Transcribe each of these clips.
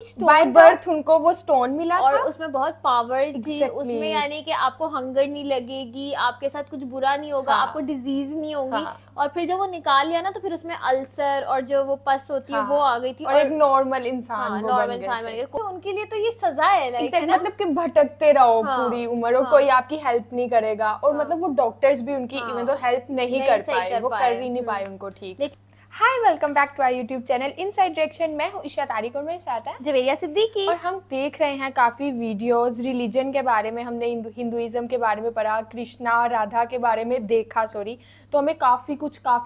By birth उनको वो stone मिला और था उसमें बहुत पावर थी Exactly. उसमें, यानी कि आपको हंगर नहीं लगेगी, आपके साथ कुछ बुरा नहीं होगा, हाँ. आपको डिजीज नहीं होगी। हाँ. और फिर जब वो निकाल लिया ना तो फिर उसमें अल्सर और जो वो पस होती है वो आ गई थी और एक नॉर्मल इंसान हाँ, वो नॉर्मल बन इंसान बन गए गए। तो उनके लिए तो ये सजा है, लाइक है ना? मतलब कि भटकते रहो पूरी उम्र और हाँ. कोई आपकी हेल्प नहीं करेगा और मतलब वो डॉक्टर्स भी उनकी इवन तो हेल्प नहीं कर पाए, वो कर ही नहीं पाए उनको ठीक। Hi, welcome back to our YouTube channel inside direction. मैं हूँ ईशा तारिक और मेरे साथ है जवेरिया सिद्दीकी। और हम देख रहे हैं काफ़ी वीडियोस रिलीजन के बारे में। हमने हिंदुइज्म के बारे में पढ़ा, कृष्णा राधा के बारे में देखा, तो हमें काफ़ी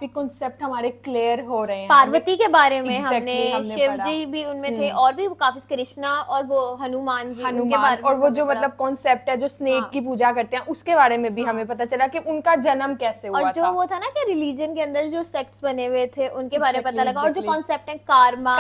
कॉन्सेप्ट हमारे क्लियर हो रहे हैं। पार्वती के बारे में हमने शिव जी भी उनमें थे और भी काफी, कृष्णा और वो हनुमान जी उनके बारे में, और वो जो मतलब कॉन्सेप्ट है जो स्नेक की पूजा करते हैं उसके बारे में भी हमें पता चला कि उनका जन्म कैसे हुआ और जो वो था ना कि रिलीजन के अंदर जो सेक्ट्स बने हुए थे उनके बारे में पता लगा। और जो कॉन्सेप्ट है कार्मा,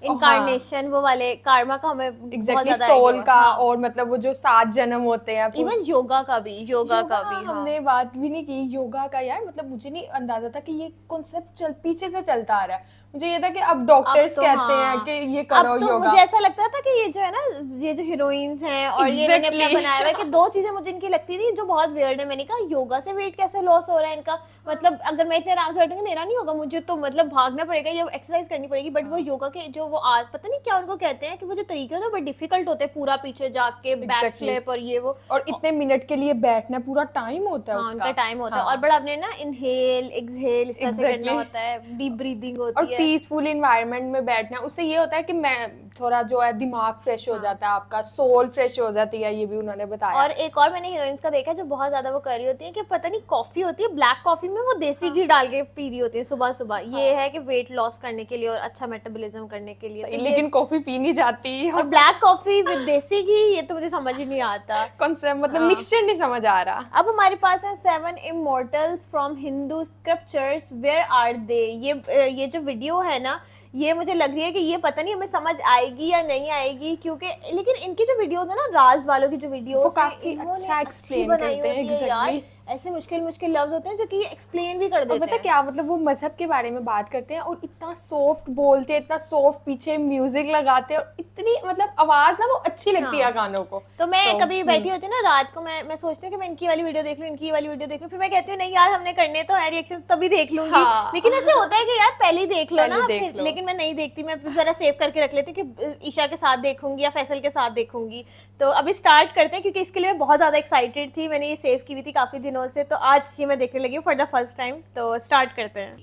इनकारनेशन, वो वाले कार्मा का हमें बहुत ज्यादा सोल का और मतलब वो जो 7 जन्म होते हैं, इवन योगा का भी हमने बात भी नहीं की योगा का। यार मतलब मुझे नहीं अंदाजा था कि ये कॉन्सेप्ट पीछे से चलता आ रहा है। मुझे ये था कि अब डॉक्टर्स कहते हैं कि ये करो अब तो योगा। मुझे ऐसा लगता था कि ये जो है ना, ये जो हीरोइंस हैं और ये इन्होंने अपना बनाया हुआ है कि 2 चीजें मुझे इनकी लगती थी जो बहुत वियर्ड है। मैंने कहा योगा से वेट कैसे लॉस हो रहा है इनका, मतलब अगर मैं इतने आराम से बैठूंगी मेरा नहीं होगा, मुझे तो मतलब भागना पड़ेगा या एक्सरसाइज करनी पड़ेगी। बट वो योगा के जो वो आज पता नहीं क्या उनको कहते हैं कि वो जो तरीके होते हैं बड़े डिफिकल्ट होते हैं, पूरा पीछे जाके बैक फ्लिप और ये वो, और इतने मिनट के लिए बैठना पूरा टाइम होता है, उनका टाइम होता है। और बड़ा आपने ना इनहेल एक्सहेल इस तरह से करना होता है, डीप ब्रीदिंग होती है और पीसफुल एनवायरनमेंट में बैठना। उससे ये होता है कि मैं थोड़ा जो है दिमाग फ्रेश हो जाता है, आपका सोल फ्रेश हो जाती है, ये भी उन्होंने बताया। और एक और मैंने हीरोइंस का देखा जो बहुत ज्यादा वो कर रही होती है कि पता नहीं कॉफी होती है, ब्लैक कॉफी में वो देसी घी डाल के पी रही होती है सुबह सुबह। ये है कि वेट लॉस करने के लिए और अच्छा मेटाबॉलिज्म करने के लिए। लेकिन कॉफी पी नहीं जाती और ब्लैक कॉफी विद देसी घी, ये तो मुझे समझ ही नहीं आता कॉन्सेप्ट, मतलब मिक्सचर नहीं समझ आ रहा। अब हमारे पास है 7 immortals from Hindu scriptures, where are they. ये जो वीडियो है ना, ये मुझे लग रही है कि ये पता नहीं हमें समझ आएगी या नहीं आएगी, क्योंकि लेकिन इनकी जो वीडियोस है ना, राज वालों की जो वीडियोस वो काफी अच्छा एक्सप्लेन करते हैं यार। ऐसे मुश्किल लफ्ज होते हैं जो कि ये एक्सप्लेन भी कर देते हैं। पता क्या मतलब वो मजहब के बारे में बात करते हैं और इतना सॉफ्ट बोलते हैं, इतना सॉफ्ट पीछे म्यूजिक लगाते हैं और इतनी मतलब आवाज ना वो अच्छी लगती है गानों को। तो मैं कभी बैठी होती हूँ ना रात को, मैं सोचती हूँ कि मैं इनकी वाली वीडियो देख लूँ, इनकी वाली वीडियो देख लूँ, फिर मैं कहती हूँ नहीं यार हमने करने तो है रिएक्शन, तभी देख लूंगी। लेकिन ऐसे होता है कि यार पहले ही देख लो ना, फिर लेकिन मैं नहीं देखती, मैं जरा सेव करके रख लेती हूँ कि ईशा के साथ देखूंगी या फैसल के साथ देखूंगी। तो अभी स्टार्ट करते हैं क्योंकि इसके लिए मैं बहुत ज्यादा एक्साइटेड थी, मैंने ये सेव की हुई थी काफी दिनों से, तो आज ये मैं देखने लगी हूँ फॉर द फर्स्ट टाइम। तो स्टार्ट करते हैं।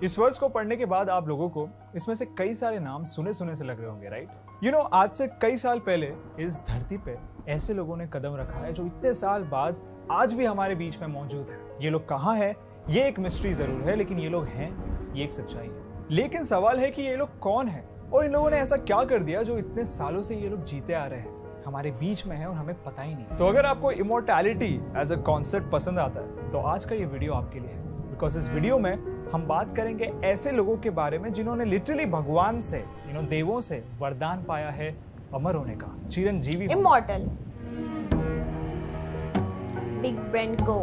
इस वर्स को पढ़ने के बाद आप लोगों को इसमें से कई सारे नाम सुने सुने से लग रहे होंगे, राइट? यू नो, आज से कई साल पहले इस धरती पे ऐसे लोगों ने कदम रखा है जो इतने साल बाद आज भी हमारे बीच में मौजूद है। ये लोग कहाँ हैं, ये एक मिस्ट्री जरूर है, लेकिन ये लोग हैं, ये एक सच्चाई है। लेकिन सवाल है कि ये लोग कौन है और इन लोगों ने ऐसा क्या कर दिया जो इतने सालों से ये लोग जीते आ रहे हैं, हमारे बीच में है और हमें पता ही नहीं। तो अगर आपको इमॉर्टैलिटी एज अ कॉन्सेप्ट पसंद आता है तो आज का ये वीडियो आपके लिए है, बिकॉज इस वीडियो में हम बात करेंगे ऐसे लोगों के बारे में जिन्होंने लिटरली भगवान से, देवों से वरदान पाया है अमर होने का, चिरंजीवी, इमॉर्टल। बिग ब्रेन गो।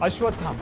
अश्वत्थामा।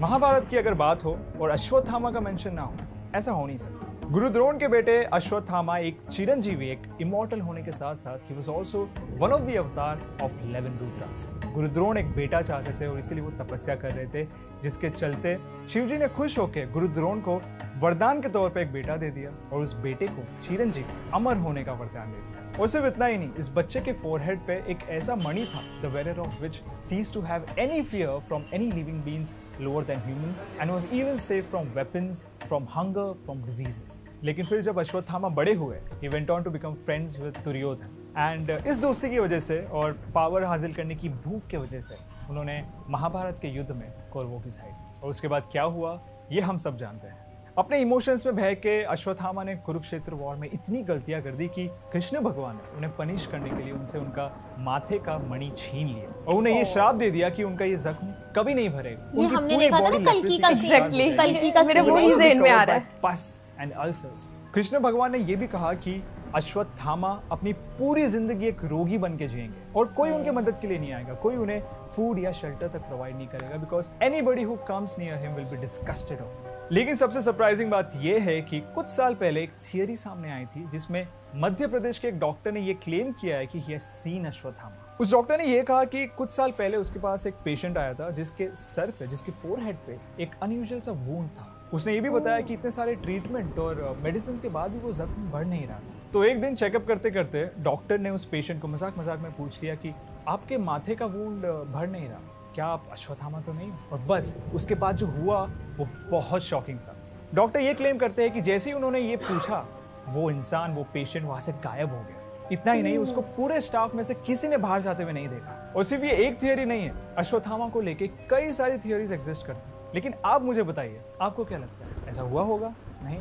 महाभारत की अगर बात हो और अश्वत्थामा का मेंशन ना हो, ऐसा हो नहीं सकता। गुरु द्रोण के बेटे अश्वत्थामा एक चिरंजीवी, एक इमॉर्टल होने के साथ साथ he was also one of the अवतार ऑफ 11 रुद्रास। गुरु द्रोण एक बेटा चाहते थे और इसीलिए वो तपस्या कर रहे थे, जिसके चलते शिवजी ने खुश होकर गुरु द्रोण को वरदान के तौर पर एक बेटा दे दिया और उस बेटे को चिरंजीवी, अमर होने का वरदान दे दिया। और सिर्फ इतना ही नहीं, इस बच्चे के फोरहेड पे एक ऐसा मणि था, the wearer of which ceased to have any fear from any living beings lower than humans and was even safe from weapons, from hunger, from diseases. लेकिन फिर जब अश्वत्थामा बड़े हुए, he went on to become friends with Duryodhana, and इस दोस्ती की वजह से और पावर हासिल करने की भूख की वजह से उन्होंने महाभारत के युद्ध में कौरवों की साइड। और उसके बाद क्या हुआ ये हम सब जानते हैं। अपने इमोशंस में बह के अश्वत्थामा ने कुरुक्षेत्र वॉर में इतनी गलतियां कर दी कि कृष्ण भगवान ने उन्हें पनिश करने के लिए उनसे उनका माथे का मणि छीन लिया और उन्हें ये श्राप दे दिया कि उनका ये जख्म कभी नहीं भरेगा। ये हमने देखा था ना कल्कि का मेरे वही ज़हन में आ रहा है, पस एंड अल्सर्स। कृष्ण भगवान ने ये भी कहा कि अश्वत्थामा अपनी पूरी जिंदगी एक रोगी बन के जिएंगे और कोई उनके मदद के लिए नहीं आएगा, कोई उन्हें फूड या शेल्टर तक प्रोवाइड नहीं करेगा, because anybody who comes near him will be disgusted of. लेकिन सबसे सरप्राइजिंग बात यह है कि कुछ साल पहले एक थियरी सामने आई थी जिसमें मध्य प्रदेश के एक डॉक्टर ने यह क्लेम किया है कि ही हैज सीन अश्वत्थामा। उस डॉक्टर ने यह कहा कि कुछ साल पहले उसके पास एक पेशेंट आया था जिसके सर पे, जिसके फोरहेड पे एक अनयूजुअल सा वुंड था। उसने ये भी बताया कि इतने सारे ट्रीटमेंट और मेडिसिन के बाद भी वो जख्म बढ़ नहीं रहा। तो एक दिन चेकअप करते करते डॉक्टर ने उस पेशेंट को मजाक मजाक में पूछ लिया कि आपके माथे का वुंड भर नहीं रहा, क्या आप अश्वत्थामा तो नहीं? और बस उसके बाद जो हुआ वो बहुत शॉकिंग था। डॉक्टर ये क्लेम करते हैं कि जैसे ही उन्होंने ये पूछा, वो इंसान, वो पेशेंट वहां से गायब हो गया। इतना ही नहीं, उसको पूरे स्टाफ में से किसी ने बाहर जाते हुए नहीं देखा। और सिर्फ ये एक थियरी नहीं है, अश्वत्थामा को लेके कई सारी थियरीज एग्जिस्ट करती है। लेकिन आप मुझे बताइए, आपको क्या लगता है, ऐसा हुआ होगा? नहीं?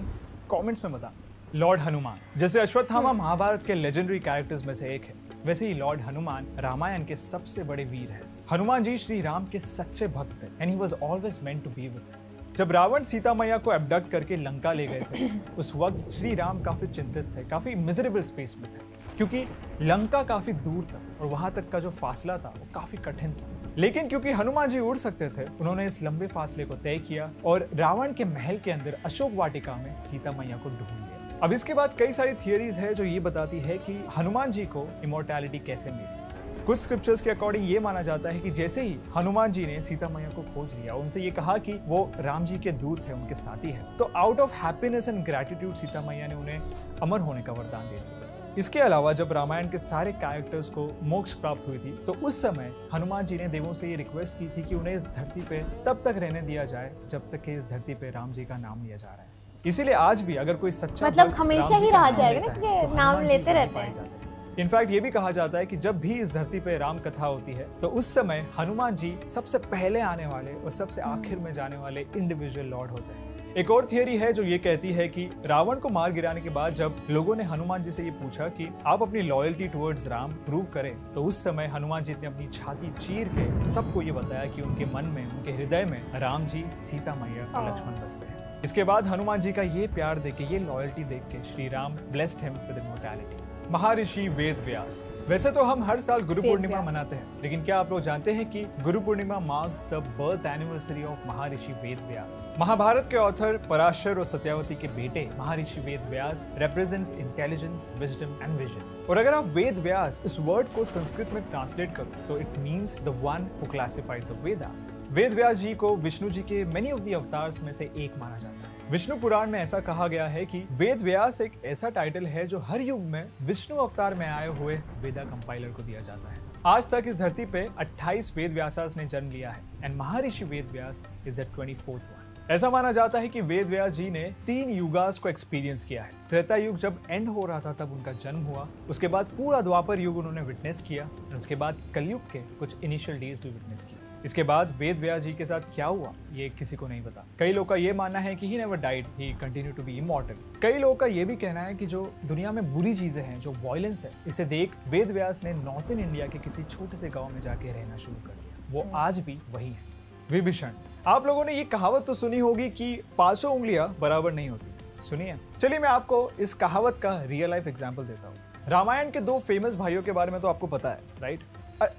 कमेंट्स में बता। लॉर्ड हनुमान, जैसे अश्वत्थामा महाभारत के लेजेंडरी कैरेक्टर्स में से एक है, वैसे ही लॉर्ड हनुमान रामायण के सबसे बड़े वीर हैं। हनुमान जी श्री राम के सच्चे भक्त थे and he was always meant to be with. जब रावण सीता मैया को एब्डक्ट करके लंका ले गए थे, उस वक्त श्री राम काफी चिंतित थे, काफी मिजरेबल स्पेस में थे, क्योंकि लंका काफी दूर था और वहां तक का जो फासला था वो काफी कठिन था। लेकिन क्योंकि हनुमान जी उड़ सकते थे, उन्होंने इस लंबे फासले को तय किया और रावण के महल के अंदर अशोक वाटिका में सीता मैया को ढूंढ लिया। अब इसके बाद कई सारी थियरीज है जो ये बताती है कि हनुमान जी को इमोर्टैलिटी कैसे मिली। कुछ स्क्रिप्चर्स के अकॉर्डिंग ये माना जाता है कि जैसे ही हनुमान जी ने सीता मैया को खोज लिया, उनसे ये कहा कि वो राम जी के दूत है, उनके साथी है, तो out of happiness and gratitude Sita मैया ने उन्हें अमर होने का वरदान दे दिया। इसके अलावा जब रामायण के सारे कैरेक्टर्स को मोक्ष प्राप्त हुई थी, तो उस समय हनुमान जी ने देवों से ये रिक्वेस्ट की थी कि उन्हें इस धरती पे तब तक रहने दिया जाए जब तक कि इस धरती पे राम जी का नाम लिया जा रहा है। इसीलिए आज भी अगर कोई सच्चा मतलब हमेशा ही रहा जाएगा ना कि नाम लेते रहते हैं। इनफैक्ट ये भी कहा जाता है कि जब भी इस धरती पे राम कथा होती है, तो उस समय हनुमान जी सबसे पहले आने वाले और सबसे आखिर में जाने वाले इंडिविजुअल लॉर्ड होते हैं। एक और थियरी है जो ये कहती है कि रावण को मार गिराने के बाद जब लोगों ने हनुमान जी से ये पूछा कि आप अपनी लॉयल्टी टुवर्ड्स राम प्रूव करें, तो उस समय हनुमान जी ने अपनी छाती चीर के सबको ये बताया कि उनके मन में, उनके हृदय में राम जी, सीता मैया और लक्ष्मण बसते हैं। इसके बाद हनुमान जी का ये प्यार देख के, ये लॉयल्टी देख के Shri Ram blessed him with immortality. महर्षि वेद व्यास। वैसे तो हम हर साल गुरु पूर्णिमा मनाते हैं, लेकिन क्या आप लोग जानते हैं कि Guru Purnima marks the birth anniversary of Maharshi Ved व्यास। महाभारत के ऑथर पराशर और सत्यावती के बेटे Maharshi Ved Vyas represents intelligence, wisdom and vision. और अगर आप वेद व्यास इस वर्ड को संस्कृत में ट्रांसलेट करो तो it means the one who classified the Vedas. Ved Vyas ji को विष्णु जी के मेनी ऑफ द अवतार्स में से एक माना जाता है। विष्णु पुराण में ऐसा कहा गया है कि वेद व्यास एक ऐसा टाइटल है जो हर युग में विष्णु अवतार में आए हुए वेदा कंपाइलर को दिया जाता है। आज तक इस धरती पे 28 वेद व्यासास ने जन्म लिया है and Maharshi Ved Vyas is the 24th one. ऐसा माना जाता है कि वेद व्यास जी ने 3 युगास को एक्सपीरियंस किया है। त्रेता युग जब एंड हो रहा था तब उनका जन्म हुआ, उसके बाद पूरा द्वापर युग उन्होंने विटनेस किया और उसके बाद कलयुग के कुछ इनिशियल डेज भी विटनेस किए। इसके बाद वेद व्यास जी के साथ क्या हुआ ये किसी को नहीं पता। कई लोगों का ये मानना है कि he never died, he continue to be immortal. कई लोगों का ये भी कहना है कि जो दुनिया में बुरी चीजें हैं, जो वायलेंस है, इसे देख वेद व्यास ने नॉर्थन इंडिया के किसी छोटे से गाँव में जाके रहना शुरू कर दिया। वो आज भी वही है। विभीषण। आप लोगों ने ये कहावत तो सुनी होगी कि 500 उंगलियां बराबर नहीं होती। सुनिए, चलिए मैं आपको इस कहावत का रियल लाइफ एग्जांपल देता हूँ। रामायण के 2 फेमस भाइयों के बारे में तो आपको पता है, राइट?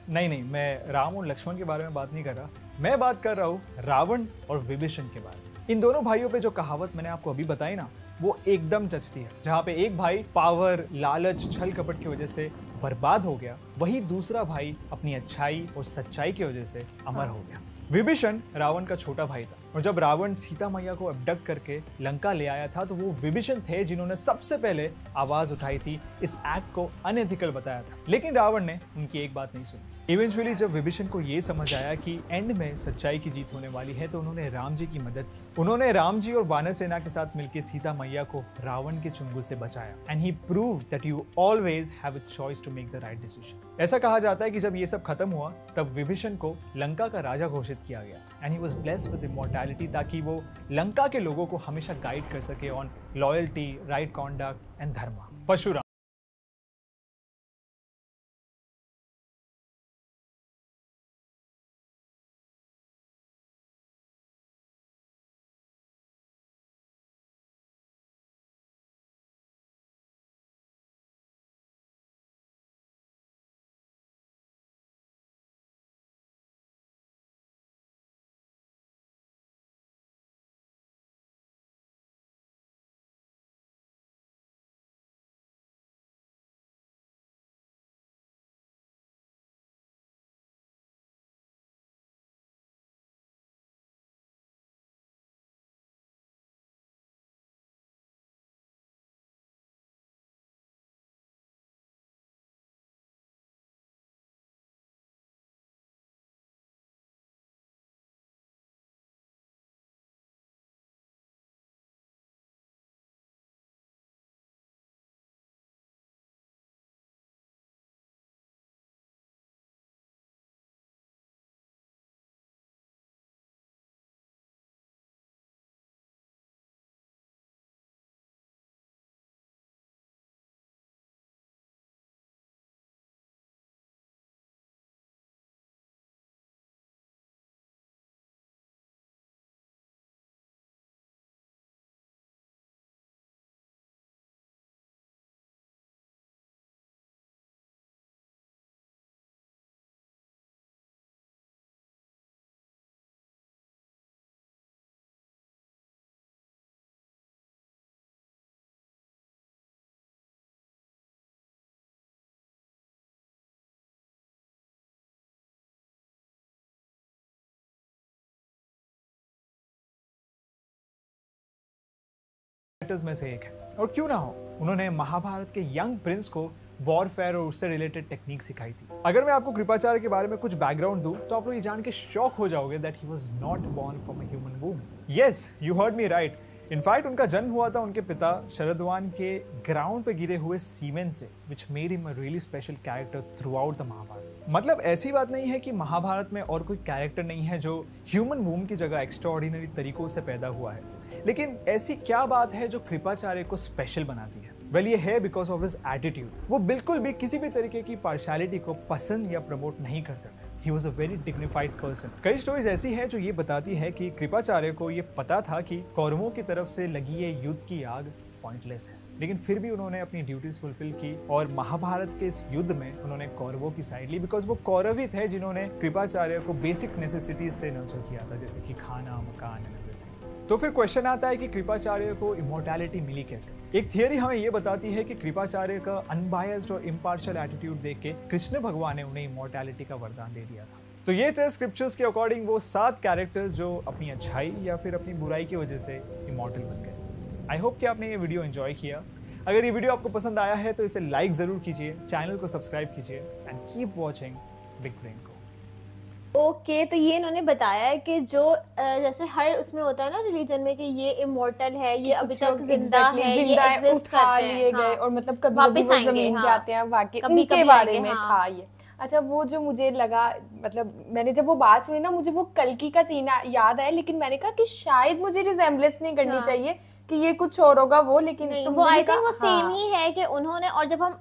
नहीं, मैं राम और लक्ष्मण के बारे में बात नहीं कर रहा, मैं बात कर रहा हूँ रावण और विभीषण के बारे में। इन दोनों भाइयों पे जो कहावत मैंने आपको अभी बताई ना, वो एकदम जचती है। जहाँ पे एक भाई पावर, लालच, छल कपट की वजह से बर्बाद हो गया, वही दूसरा भाई अपनी अच्छाई और सच्चाई की वजह से अमर हो गया। विभीषण रावण का छोटा भाई था और जब रावण सीता मैया को अबडक्ट करके लंका ले आया था, तो वो विभीषण थे जिन्होंने सबसे पहले आवाज उठाई थी, इस एक्ट को अनएथिकल बताया था। लेकिन रावण ने उनकी एक बात नहीं सुनी। इवेंचुअली जब विभीषण को ये समझ आया कि एंड में सच्चाई की जीत होने वाली है, तो उन्होंने राम जी की मदद की। उन्होंने राम जी और वानर सेना के साथ मिलकर सीता मैया को रावण के चुंगल से बचाया and he proved that you always have a choice to make the right decision. ऐसा कहा जाता है कि जब ये सब खत्म हुआ, तब विभीषण को लंका का राजा घोषित किया गया and he was blessed with immortality, ताकि वो लंका के लोगों को हमेशा गाइड कर सके on loyalty, right conduct and धर्म। परशुराम। कैरेक्टर्स में से एक है, और क्यों ना हो, उन्होंने महाभारत के यंग प्रिंस को वॉरफेयर और उससे रिलेटेड टेक्निक सिखाई थी। अगर मैं आपको कृपाचार्य के बारे में कुछ बैकग्राउंड दूं तो आप लोग ये जान के शॉक हो जाओगे that he was not born from a human womb. Yes, you heard me right. In fact उनका जन्म हुआ था उनके पिता शरदवान के ग्राउंड पे गिरे हुए सीमेंट से, which made him a really special character throughout the Mahabharata. मतलब ऐसी बात नहीं है कि महाभारत में और कोई कैरेक्टर नहीं है जो ह्यूमन वूम की जगह एक्स्ट्राऑर्डिनरी तरीकों से पैदा हुआ है, लेकिन ऐसी क्या बात है जो कृपाचार्य को स्पेशल बनाती है? वेल, ये है बिकॉज ऑफ हिज एटीट्यूड। वो बिल्कुल भी किसी भी तरीके की पार्शियलिटी को पसंद या प्रमोट नहीं करते थे। He was a very dignified person. कई स्टोरीज ऐसी हैं जो ये बताती है कि कृपाचार्य को ये पता था कि कौरवों की तरफ से लगी ये युद्ध की आग पॉइंटलेस है, लेकिन फिर भी उन्होंने अपनी ड्यूटीज फुलफिल की और महाभारत के इस युद्ध में उन्होंने कौरवों की साइड ली, बिकॉज वो कौरव ही थे जिन्होंने कृपाचार्य को बेसिक नेसेसिटीज से नर्चर किया था, जैसे कि खाना, मकान। तो फिर क्वेश्चन आता है कि कृपाचार्य को इमोर्टैलिटी मिली कैसे? एक थियरी हमें ये बताती है कि कृपाचार्य का अनबायस्ड और इम्पार्शियल एटीट्यूड देख के कृष्ण भगवान ने उन्हें इमोर्टैलिटी का वरदान दे दिया था। तो ये थे स्क्रिप्चर्स के अकॉर्डिंग वो 7 कैरेक्टर्स जो अपनी अच्छाई या फिर अपनी बुराई की वजह से इमोर्टल बन गए। आई होप कि आपने ये वीडियो एंजॉय किया। अगर ये वीडियो आपको पसंद आया है तो इसे लाइक जरूर कीजिए, चैनल को सब्सक्राइब कीजिए and keep watching big brain को। ओके, तो ये इन्होंने बताया है कि जो जैसे हर उसमें होता है ना रिलीजन में कि ये इमोर्टल है, ये अभी तक जिंदा है, ये एग्जिस्ट करते हैं, गए और मतलब कभी वो जमीन पे आते हैं, वाकई उनके बारे में था ये। अच्छा, वो जो मुझे लगा, मतलब मैंने जब वो बात सुनी ना, मुझे वो कल्कि का सीन याद आया, लेकिन मैंने कहा कि शायद मुझे रिजेम्बलेंस नहीं करनी चाहिए कि ये कुछ और होगा वो, लेकिन नहीं, वो आई थिंक वो सेम ही है कि उन्होंने, और जब हम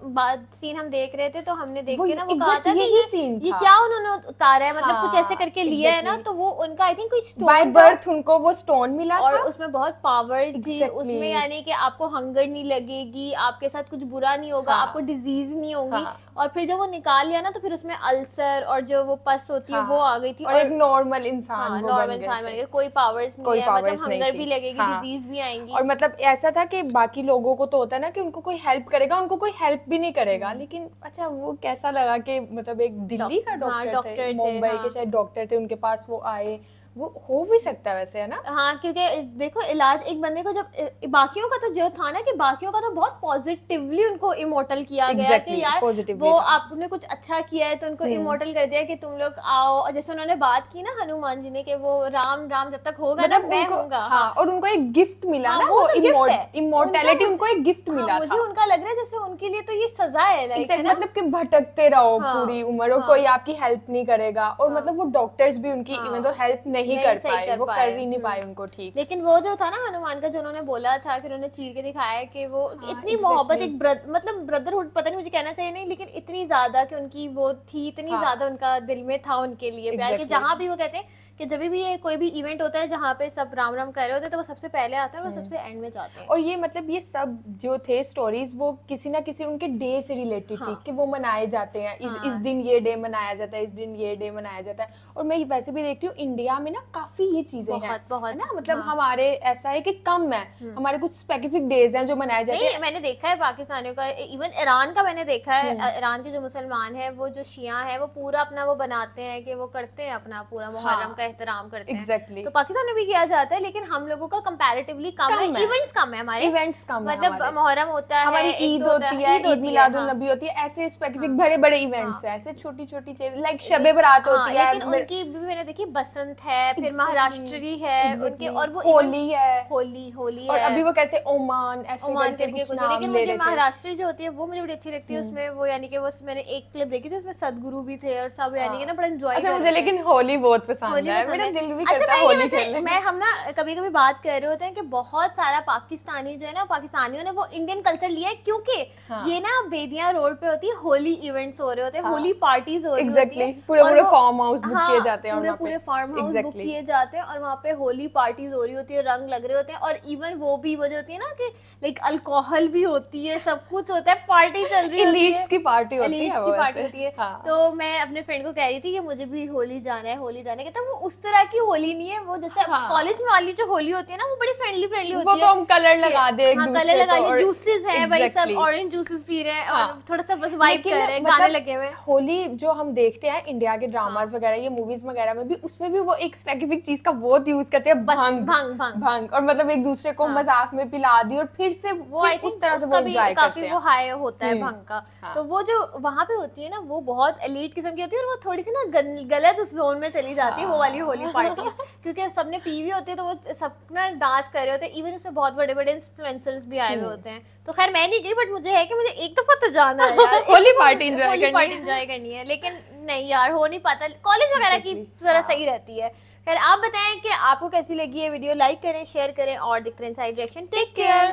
सीन हम देख रहे थे तो हमने देख के ना वो कहा था कि ये क्या उन्होंने उतारा है, मतलब कुछ ऐसे करके लिया है ना, तो वो उनका आई थिंक कोई स्टोन बाय बर्थ उनको वो स्टोन मिला और था, उसमें बहुत पावर थी उसमें, यानी कि आपको हंगर नहीं लगेगी, आपके साथ कुछ बुरा नहीं होगा, आपको डिजीज नहीं होगी। और फिर जब वो निकाल लिया ना तो फिर उसमें अल्सर और जो वो पस होती है वो आ गई थी, और एक नॉर्मल इंसान बन गया, कोई पावर्स नहीं है, मतलब हंगर भी लगेगी, डिजीज भी आएंगी। और मतलब ऐसा था कि बाकी लोगों को तो होता है ना कि उनको कोई हेल्प करेगा, उनको कोई हेल्प भी नहीं करेगा, लेकिन अच्छा वो कैसा लगा कि मतलब एक दिल्ली का डॉक्टर थे, मुंबई के शायद डॉक्टर थे, उनके पास वो आए, वो हो भी सकता है वैसे, है ना? हाँ, क्योंकि देखो इलाज एक बंदे को, जब बाकियों का तो जो था ना कि बाकियों का तो बहुत पॉजिटिवली उनको इमोर्टल किया गया कि यार वो आपने कुछ अच्छा किया है तो उनको इमोर्टल कर दिया कि तुम लोग आओ। और जैसे उन्होंने बात की ना हनुमान जी ने कि वो राम राम जब तक होगा ना मैं होगा, और उनको एक गिफ्ट मिला ना, वो इमोर्टैलिटी उनको एक गिफ्ट मिला। मुझे उनका लग रहा है जैसे उनके लिए तो ये सजा है, मतलब कि भटकते रहो पूरी उम्र और कोई आपकी हेल्प नहीं करेगा, और मतलब वो डॉक्टर्स भी उनकी इवन तो हेल्प नहीं कर पाए, वो कर ही नहीं पाए उनको ठीक। लेकिन वो जो था ना हनुमान का, जो उन्होंने बोला था कि उन्होंने चीर के दिखाया कि वो इतनी मोहब्बत, एक मतलब ब्रदरहुड, पता नहीं मुझे कहना चाहिए नहीं, लेकिन इतनी ज्यादा कि उनकी वो थी, इतनी ज्यादा उनका दिल में था उनके लिए प्यार कि जहाँ भी वो कहते हैं कि जब भी ये कोई भी इवेंट होता है जहाँ पे सब राम राम कर रहे होते हैं तो वो सबसे पहले आते हैं और सबसे एंड में जाते हैं। और ये मतलब ये सब जो थे स्टोरीज वो किसी ना किसी उनके डे से रिलेटेड थी कि वो मनाए जाते हैं, इस दिन ये डे मनाया जाता है, इस दिन ये डे मनाया जाता है। और मैं वैसे भी देखती हूँ इंडिया में ना काफी ये चीजें हैं ना, मतलब हमारे ऐसा है कि कम है, हमारे कुछ स्पेसिफिक डेज हैं जो मनाए जाते हैं। मैंने देखा है पाकिस्तानियों का, इवन ईरान का मैंने देखा है, ईरान के जो मुसलमान है वो जो शिया है वो पूरा अपना वो बनाते हैं कि वो करते हैं अपना पूरा मुहर्रम का एहतराम करते हैं। Exactly. तो पाकिस्तान में भी किया जाता है, लेकिन हम लोगों का कंपैरेटिवली कम है, इवेंट्स कम है हमारे, इवेंट्स कम है, मतलब मुहर्रम होता है, हमारी ईद होती है, ईद मिलादुन नबी होती है, ऐसे स्पेसिफिक बड़े बड़े इवेंट्स हैं, ऐसे छोटी छोटी चीजें लाइक शबे बारात होती है, लेकिन उनकी भी मैंने देखी बसंत है, फिर महाराष्ट्री है उनके, और वो होली है, होली है, और अभी वो कहते हैं ओमान ऐसे करके कुछ नाम ले रहे थे। लेकिन मुझे महाराष्ट्री जो होती है वो मुझे बड़ी अच्छी लगती है, उसमें वो यानी कि वो मैंने एक क्लिप देखी थी, उसमें सदगुरु भी थे और सब यानी कि ना बड़ा एंजॉय। अच्छा, मुझे लेकिन होली बहुत पसंद है, मेरा दिल भी करता है होली खेलने। मैं हम ना कभी कभी बात कर रहे होते हैं कि बहुत सारा पाकिस्तानी जो है ना, पाकिस्तानियों ने वो इंडियन कल्चर लिया है, क्योंकि ये ना बेदिया रोड पे होती है, होली इवेंट्स हो रहे होते हैं, होली पार्टीज हो रही होती है, पूरे फार्म हाउस बुक किए जाते हैं, पूरे फार्म हाउस बुक किए जाते हैं और वहाँ पे होली पार्टीज हो रही होती है, रंग लग रहे होते हैं, और इवन वो भी वो जो होती है ना कि लाइक अल्कोहल भी होती है, सब कुछ होता है, पार्टी चल रही है, एलीट्स की पार्टी होती है। तो मैं अपने फ्रेंड को कह रही थी कि मुझे भी होली जाना है, होली जाने के, तब वो उस तरह की होली नहीं है, वो जैसे कॉलेज में वाली जो होली होती है ना वो बड़ी फ्रेंडली होती है, वो तो हम कलर लगा दे, कलर लगा लिए, जूसेस है भाई, सब ऑरेंज जूसेस पी रहे हैं और थोड़ा सा बस वाइब कर रहे हैं, गाने लगे हुए। होली जो हम देखते हैं इंडिया के ड्रामास वगैरह, ये मूवीज वगैरह में भी, उसमें भी वो एक स्पेसिफिक चीज का बहुत यूज करते हैं, भंग भंग भंग भंग, और मतलब एक दूसरे को मजाक में पिला दी और फिर से वो आई थिंक उस तरह से वो एंजॉय करते हैं, काफी वो हाई होता है भंग का। तो वो जो वहां पे होती है ना वो बहुत एलीट किस्म की होती है, और वो थोड़ी सी ना गलत उस जोन में चली जाती है वो वाली होली पार्टीज, क्योंकि सबने पी हुई होती है तो वो सब ना डांस कर रहे होते हैं, इवन इसमें बहुत बड़े बड़े इन्फ्लुएंसर्स भी आए हुए होते हैं। तो खैर मैं नहीं गई, बट मुझे है कि मुझे एक दफा तो जाना है यार, होली पार्टी एंजॉय करनी है, लेकिन नहीं यार हो नहीं पाता, कॉलेज वगैरह की जरा सही रहती है। खैर आप बताएं कि आपको कैसी लगी ये वीडियो, लाइक करें, शेयर करें और दिखते हैं इनसाइड रिएक्शन। Take care.